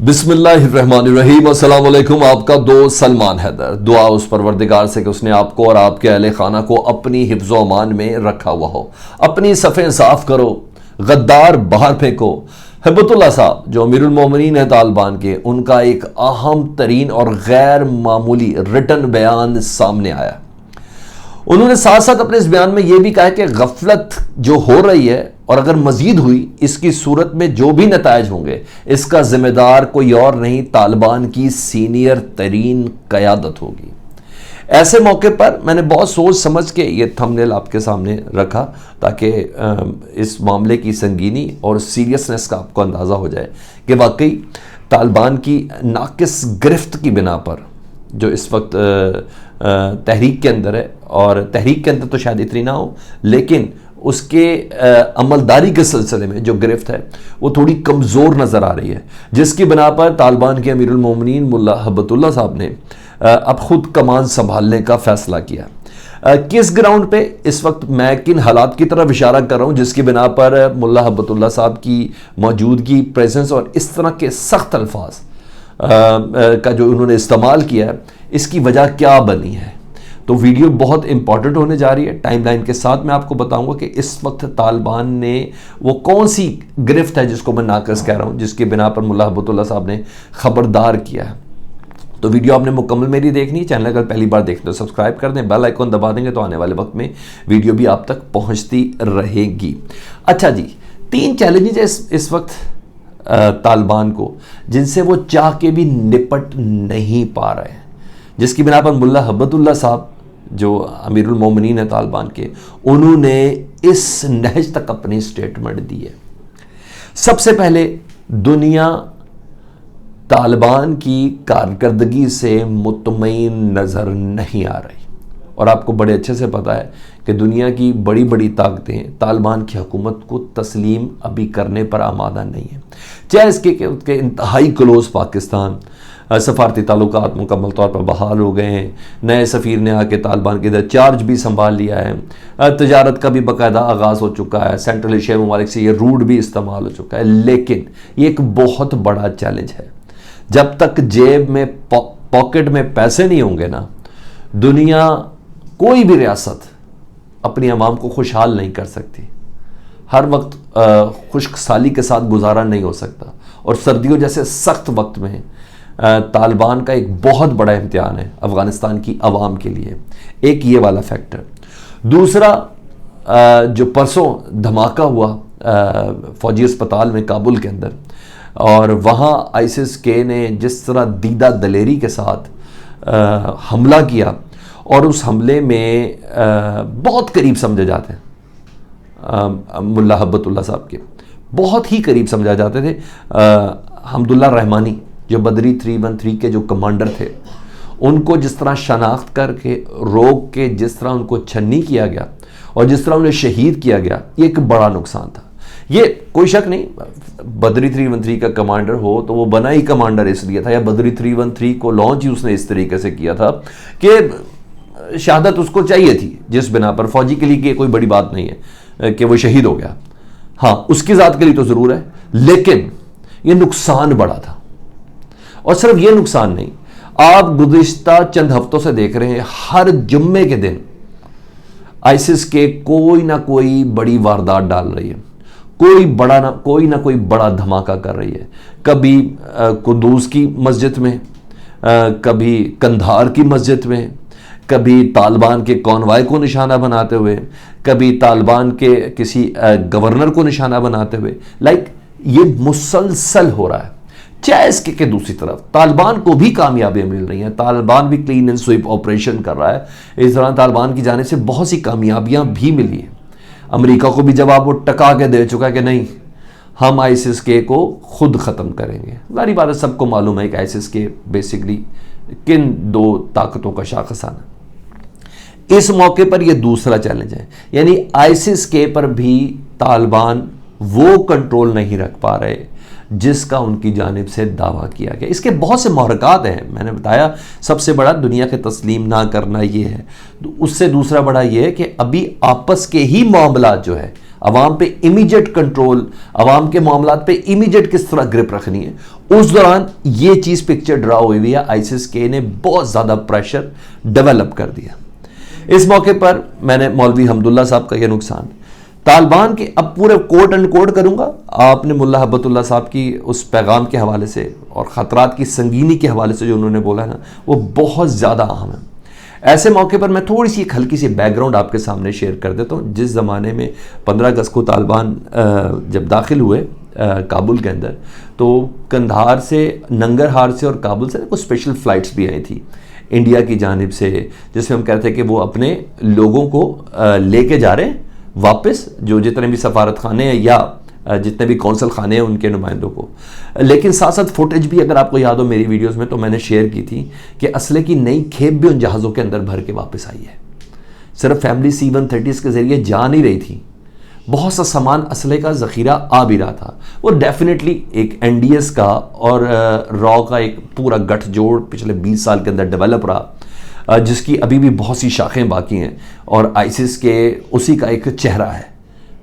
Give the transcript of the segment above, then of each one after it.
बिस्मिल्लाहिर्रहमानिर्रहीम। अस्सलाम वालेकुम। आपका दोस्त सलमान हैदर। दुआ उस परवरदिगार से कि उसने आपको और आपके अहले खाना को अपनी हिफ्ज़ व अमान में रखा हुआ हो। अपनी सफ़ें साफ करो, गद्दार बाहर फेंको। हिब्बतुल्लाह साहब जो अमीरुल मोमिनीन है तालिबान के, उनका एक अहम तरीन और गैर मामूली रिटन बयान सामने आया। उन्होंने साथ साथ अपने इस बयान में यह भी कहा कि गफलत जो हो रही है और अगर मजीद हुई, इसकी सूरत में जो भी नतायज होंगे, इसका जिम्मेदार कोई और नहीं, तालिबान की सीनियर तरीन क़यादत होगी। ऐसे मौके पर मैंने बहुत सोच समझ के ये थंबनेल आपके सामने रखा ताकि इस मामले की संगीनी और सीरियसनेस का आपको अंदाज़ा हो जाए कि वाकई तालिबान की नाकिस गिरफ्त की बिना पर जो इस वक्त तहरीक के अंदर है, और तहरीक के अंदर तो शायद इतनी ना हो, लेकिन उसके अमलदारी के सिलसिले में जो गिरफ्त है वो थोड़ी कमज़ोर नज़र आ रही है, जिसकी बिना पर तालिबान के अमीरुल मोमिनीन मुल्ला हिब्बतुल्लाह साहब ने अब खुद कमान संभालने का फ़ैसला किया। किस ग्राउंड पे, इस वक्त मैं किन हालात की तरफ इशारा कर रहा हूँ जिसकी बिना पर मुल्ला हिब्बतुल्लाह साहब की मौजूदगी, प्रेजेंस और इस तरह के सख्त अल्फाज का जो उन्होंने इस्तेमाल किया है, इसकी वजह क्या बनी है। तो वीडियो बहुत इंपॉर्टेंट होने जा रही है। टाइमलाइन के साथ मैं आपको बताऊंगा कि इस वक्त तालिबान ने वो कौन सी गिरफ्त है जिसको मैं नाकस कह रहा हूं, जिसके बिना पर मुल्ला हिब्बतुल्लाह साहब ने खबरदार किया है। तो वीडियो आपने मुकम्मल मेरी देखनी है। चैनल अगर पहली बार देखते हो सब्सक्राइब कर दें, बेल आइकॉन दबा देंगे तो आने वाले वक्त में वीडियो भी आप तक पहुंचती रहेगी। अच्छा जी, 3 चैलेंजेस इस वक्त तालिबान को, जिनसे वो चाह के भी निपट नहीं पा रहे हैं, जिसकी बिना पर मुल्ला हिब्बतुल्लाह साहब जो अमीरुल मोमिनीन है तालिबान के, उन्होंने इस नहज तक अपनी स्टेटमेंट दी है। सबसे पहले, दुनिया तालिबान की कारकर्दगी से मुतमईन नज़र नहीं आ रही, और आपको बड़े अच्छे से पता है कि दुनिया की बड़ी बड़ी ताकतें तालिबान की हुकूमत को तस्लीम अभी करने पर आमादा नहीं है। चाहे इसके कि उसके इंतहाई क्लोज पाकिस्तान, सफारती ताल्लुकात मुकम्मल तौर पर बहाल हो गए हैं, नए सफ़ीर ने आके तालिबान के इधर चार्ज भी संभाल लिया है, तजारत का भी बाकायदा आगाज़ हो चुका है, सेंट्रल एशिया ममालिक से ये रूट भी इस्तेमाल हो चुका है। लेकिन ये एक बहुत बड़ा चैलेंज है। जब तक जेब में पॉकेट में पैसे नहीं होंगे ना, दुनिया कोई भी रियासत अपनी आवाम को खुशहाल नहीं कर सकती। हर वक्त खुश्क साली के साथ गुजारा नहीं हो सकता, और सर्दियों जैसे सख्त वक्त में तालिबान का एक बहुत बड़ा इम्तिहान है अफ़गानिस्तान की आवाम के लिए। एक ये वाला फैक्टर। दूसरा, जो परसों धमाका हुआ फ़ौजी अस्पताल में काबुल के अंदर, और वहाँ आईसिस के ने जिस तरह दीदा दलेरी के साथ हमला किया, और उस हमले में बहुत करीब समझे जाते हैं मुल्ला हिब्बतुल्लाह साहब के, बहुत ही करीब समझा जाते थे। हमदुल्ला रहमानी जो बदरी 313 के जो कमांडर थे, उनको जिस तरह शनाख्त करके रोक के जिस तरह उनको छन्नी किया गया और जिस तरह उन्हें शहीद किया गया, ये एक बड़ा नुकसान था। ये कोई शक नहीं, बदरी 313 का कमांडर हो तो वो बना ही कमांडर इसलिए था, या बदरी 313 को लॉन्च ही उसने इस तरीके से किया था कि शहादत उसको चाहिए थी, जिस बिना पर फौजी के लिए कोई बड़ी बात नहीं है कि वो शहीद हो गया। हाँ, उसकी ज़ात के लिए तो ज़रूर है, लेकिन ये नुकसान बड़ा था। और सिर्फ ये नुकसान नहीं, आप गुज़िश्ता चंद हफ्तों से देख रहे हैं हर जुम्मे के दिन आईसिस के कोई ना कोई बड़ी वारदात डाल रही है, कोई ना कोई बड़ा धमाका कर रही है। कभी कुंदूज की मस्जिद में, कभी कंधार की मस्जिद में, कभी तालिबान के कॉन्वाय को निशाना बनाते हुए, कभी तालिबान के किसी गवर्नर को निशाना बनाते हुए। ये मुसलसल हो रहा है। चाहे इसके के दूसरी तरफ तालिबान को भी कामयाबियां मिल रही हैं, तालिबान भी क्लीन एंड स्वीप ऑपरेशन कर रहा है। इस दौरान तालिबान की जाने से बहुत सी कामयाबियां भी मिली हैं। अमेरिका को भी जवाब वो टका के दे चुका है कि नहीं, हम आईसिस के को खुद ख़त्म करेंगे। जारी बात है, सबको मालूम है कि आईसिस के बेसिकली किन 2 ताकतों का शाखसाना। इस मौके पर यह दूसरा चैलेंज है, यानी आईसिस के पर भी तालिबान वो कंट्रोल नहीं रख पा रहे जिसका उनकी जानिब से दावा किया गया। इसके बहुत से महरक़ात हैं। मैंने बताया सबसे बड़ा दुनिया के तस्लीम ना करना ये है, उससे दूसरा बड़ा ये है कि अभी आपस के ही मामला जो है अवाम पे इमीडिएट कंट्रोल, अवाम के मामलात पे इमीडिएट किस तरह ग्रिप रखनी है, उस दौरान ये चीज़ पिक्चर ड्रा हुई हुई है। आईसिस के ने बहुत ज़्यादा प्रेशर डेवलप कर दिया। इस मौके पर मैंने मौलवी हमदुल्ला साहब का यह नुकसान, तालिबान के, अब पूरे कोट एंड कोट करूंगा, आपने मुल्ला हब्बतुल्लाह साहब की उस पैगाम के हवाले से और ख़तरात की संगीनी के हवाले से जो उन्होंने बोला है ना, वो बहुत ज़्यादा अहम है। ऐसे मौके पर मैं थोड़ी सी एक हल्की सी बैकग्राउंड आपके सामने शेयर कर देता हूँ। जिस ज़माने में 15 अगस्त को तालिबान जब दाखिल हुए काबुल के अंदर, तो कंधार से, नंगरहार से और काबुल से कुछ स्पेशल फ़्लाइट्स भी आई थी इंडिया की जानिब से, जिसमें हम कहते हैं कि वो अपने लोगों को लेके जा रहे हैं वापस, जो जितने भी सफारत खाने हैं या जितने भी कौंसल खाने हैं उनके नुमाइंदों को। लेकिन साथ साथ फुटेज भी अगर आपको याद हो मेरी वीडियोस में, तो मैंने शेयर की थी कि असले की नई खेप भी उन जहाज़ों के अंदर भर के वापस आई है। सिर्फ फैमिली C-130 के ज़रिए जा नहीं रही थी, बहुत सा सामान असले का ज़ख़ीरा आ भी रहा था। वो डेफिनेटली एक NDS का और रॉ का एक पूरा गठजोड़ पिछले 20 साल के अंदर डेवलप रहा, जिसकी अभी भी बहुत सी शाखें बाकी हैं, और आईसिस के उसी का एक चेहरा है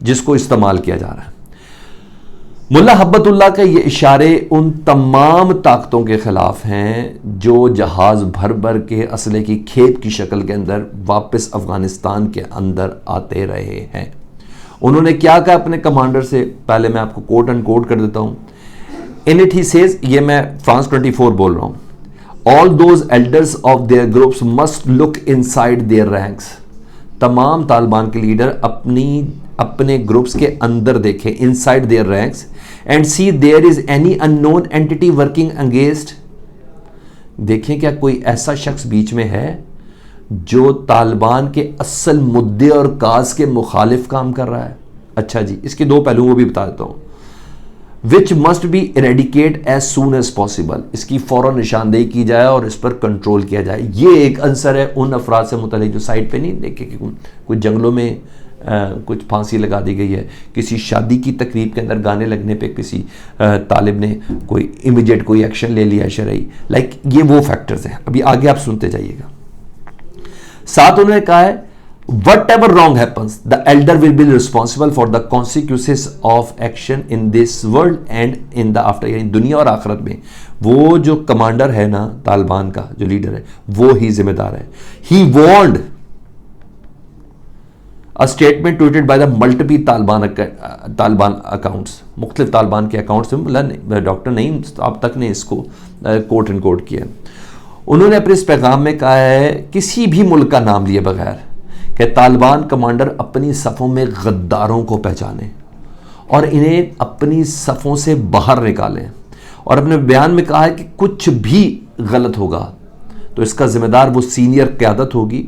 जिसको इस्तेमाल किया जा रहा है। मुल्ला हब्बतुल्लाह के ये इशारे उन तमाम ताकतों के ख़िलाफ़ हैं जो जहाज़ भर भर के असले की खेप की शक्ल के अंदर वापस अफ़गानिस्तान के अंदर आते रहे हैं। उन्होंने क्या कहा अपने कमांडर से, पहले मैं आपको कोट एंड कोट कर देता हूँ। इन इट ही सेज, ये मैं फ्रांस 24 बोल रहा हूँ, all those elders of their groups must look inside their ranks. तमाम तालिबान के लीडर अपने ग्रुप्स के अंदर देखें, inside their ranks, and see there is any unknown entity working against. देखें क्या कोई ऐसा शख्स बीच में है जो तालिबान के असल मुद्दे और काज के मुखालिफ काम कर रहा है। अच्छा जी, इसके दो पहलू वो भी बता देता हूँ। Which must be eradicate as soon as possible, इसकी फ़ौरन निशानदेही की जाए और इस पर कंट्रोल किया जाए। ये एक आंसर है उन अफराद से मुतल्लिक जो साइड पे नहीं देखे कि कुछ जंगलों में कुछ फांसी लगा दी गई है, किसी शादी की तकरीब के अंदर गाने लगने पे किसी तालिब ने कोई इमीडिएट कोई एक्शन ले लिया शरई, लाइक ये वो फैक्टर्स हैं। अभी आगे आप सुनते जाइएगा। साथ उन्होंने कहा है, whatever wrong happens, the elder will be responsible for the consequences of action in this world and in the after। यानी दुनिया और आखिरत में वो जो कमांडर है ना तालिबान का, जो लीडर है, वो ही जिम्मेदार है। He warned a statement tweeted by the multiple Taliban accounts, मुख्तलिफ तालिबान के अकाउंट्स में, डॉक्टर नईम अब तक ने इसको कोट एंड कोट किया। उन्होंने अपने इस पैगाम में कहा है, किसी भी मुल्क का नाम लिए बगैर कि तालिबान कमांडर अपनी सफ़ों में गद्दारों को पहचानें और इन्हें अपनी सफ़ों से बाहर निकालें, और अपने बयान में कहा है कि कुछ भी गलत होगा तो इसका ज़िम्मेदार वो सीनियर क़यादत होगी।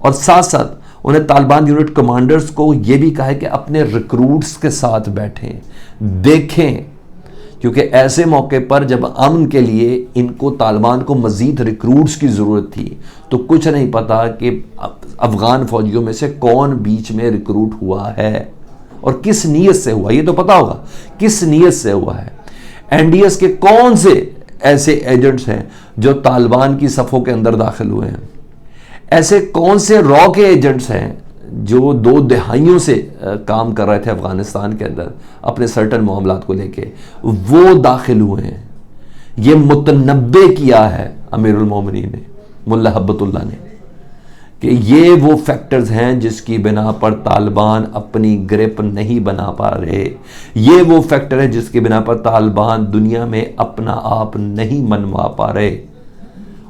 और साथ साथ उन्हें तालिबान यूनिट कमांडर्स को ये भी कहा है कि अपने रिक्रूट्स के साथ बैठें, देखें, क्योंकि ऐसे मौके पर जब अमन के लिए इनको तालिबान को मज़ीद रिक्रूट्स की ज़रूरत थी, तो कुछ नहीं पता कि अफ़गान फ़ौजियों में से कौन बीच में रिक्रूट हुआ है और किस नीयत से हुआ। ये तो पता होगा किस नीयत से हुआ है। NDS के कौन से ऐसे एजेंट्स हैं जो तालिबान की सफ़ों के अंदर दाखिल हुए हैं, ऐसे कौन से रॉ के एजेंट्स हैं जो 2 दहाइयों से काम कर रहे थे अफ़गानिस्तान के अंदर अपने सर्टन मामलात को लेके, वो दाखिल हुए हैं। ये मुतनब्बे किया है अमीरुल मोमिनीन ने, मुल्ला हब्बतुल्लाह ने, कि ये वो फैक्टर्स हैं जिसकी बिना पर तालिबान अपनी ग्रिप नहीं बना पा रहे। ये वो फैक्टर है जिसकी बिना पर तालिबान दुनिया में अपना आप नहीं मनवा पा रहे।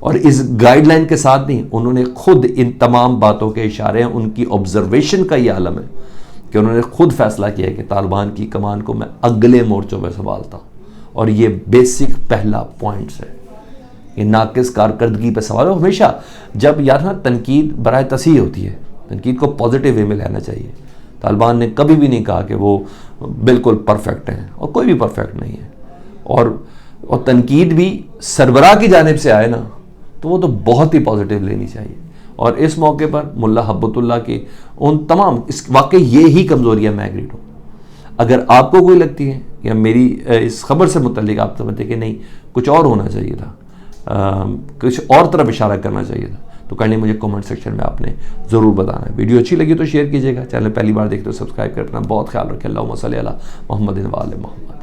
और इस गाइडलाइन के साथ नहीं, उन्होंने खुद इन तमाम बातों के इशारे हैं, उनकी ऑब्जर्वेशन का ये आलम है कि उन्होंने खुद फैसला किया कि तालिबान की कमान को मैं अगले मोर्चों में संभालता हूँ। और ये बेसिक पहला पॉइंट्स है, ये नाकिस कारकर्दगी पर सवाल है। हमेशा जब यार ना तनकीद बराए तसीह होती है, तनकीद को पॉजिटिव वे में लेना चाहिए। तालिबान ने कभी भी नहीं कहा कि वो बिल्कुल परफेक्ट हैं, और कोई भी परफेक्ट नहीं है। और तनकीद भी सरबराह की जानिब से आए ना, तो वो तो बहुत ही पॉजिटिव लेनी चाहिए। और इस मौके पर मुल्ला हब्बतुल्लाह की उन तमाम, इस वाकई ये ही कमज़ोरियाँ मैं एग्रीड हूँ। अगर आपको कोई लगती है या मेरी इस खबर से मुतल्लिक आप समझते कि नहीं कुछ और होना चाहिए था, कुछ और तरफ इशारा करना चाहिए था, तो काइंडली मुझे कमेंट सेक्शन में आपने ज़रूर बताना है। वीडियो अच्छी लगी तो शेयर कीजिएगा, चैनल पहली बार देखते हो सब्सक्राइब कर अपना बहुत ख्याल रखें। अल्लाहुम्मा सल्ली अला मुहम्मदिन व आले मुहम्मद।